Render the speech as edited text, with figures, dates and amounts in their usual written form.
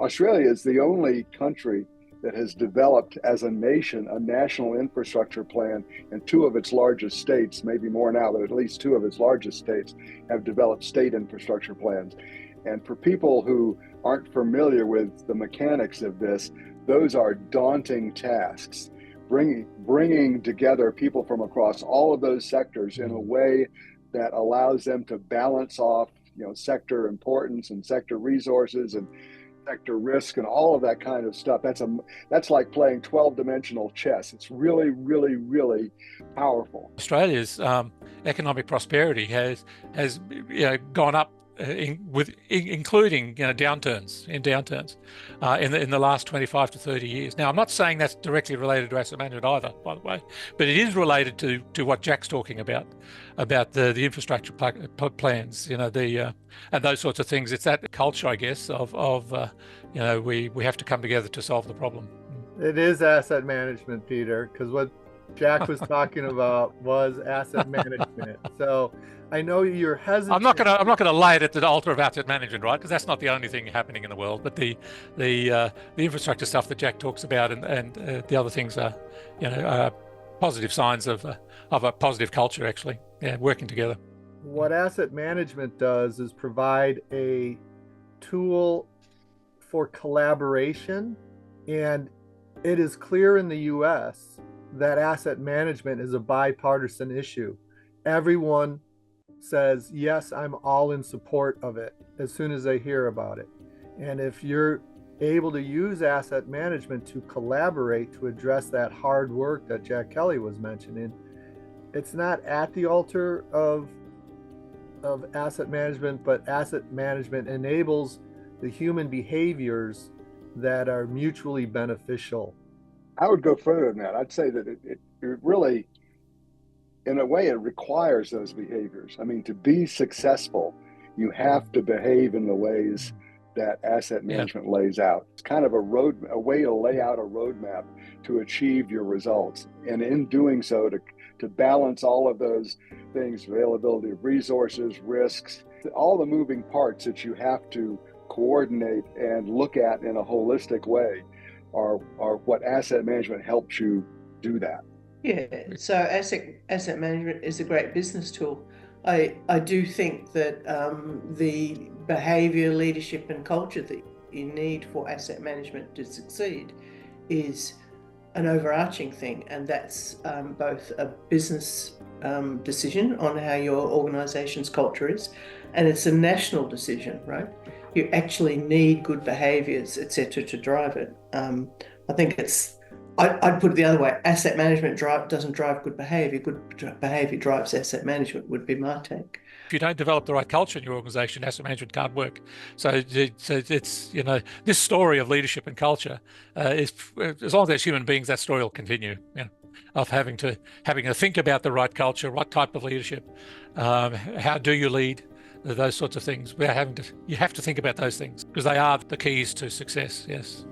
Australia is the only country that has developed as a nation a national infrastructure plan, and two of its largest states, maybe more now, but at least two of its largest states have developed state infrastructure plans. And for people who aren't familiar with the mechanics of this, those are daunting tasks. Bringing together people from across all of those sectors in a way that allows them to balance off, sector importance and sector resources and sector risk and all of that kind of stuff. That's like playing 12-dimensional chess. It's really, really, really powerful. Australia's economic prosperity has gone up including downturns in the last 25 to 30 years. Now, I'm not saying that's directly related to asset management either, by the way, but it is related to what Jack's talking about the infrastructure plans, and those sorts of things. It's that culture, I guess, of we have to come together to solve the problem. It is asset management, Peter, because what Jack was talking about was asset management. So I know you're hesitant. I'm not gonna lay it at the altar of asset management, right? Because that's not the only thing happening in the world. But the infrastructure stuff that Jack talks about and the other things are positive signs of a positive culture, actually. Yeah, working together. What asset management does is provide a tool for collaboration, and it is clear in the U.S. that asset management is a bipartisan issue. Everyone says, yes, I'm all in support of it as soon as they hear about it. And if you're able to use asset management to collaborate to address that hard work that Jack Kelly was mentioning, it's not at the altar of asset management, but asset management enables the human behaviors that are mutually beneficial. I would go further than that. I'd say that it really, in a way, it requires those behaviors. I mean, to be successful, you have to behave in the ways that asset management lays out. It's kind of a way to lay out a roadmap to achieve your results. And in doing so, to balance all of those things, availability of resources, risks, all the moving parts that you have to coordinate and look at in a holistic way are what asset management helps you do that. Yeah, so asset management is a great business tool. I do think that the behavior, leadership and culture that you need for asset management to succeed is an overarching thing, and that's both a business decision on how your organization's culture is, and it's a national decision, right? You actually need good behaviors, etc., to drive it. I think I'd put it the other way. Asset management doesn't drive good behavior. Good behavior drives asset management, would be my take. If you don't develop the right culture in your organization, asset management can't work. So it's this story of leadership and culture is, as long as there's human beings, that story will continue. Of having to think about the right culture, what type of leadership, how do you lead, those sorts of things. You have to think about those things because they are the keys to success. Yes.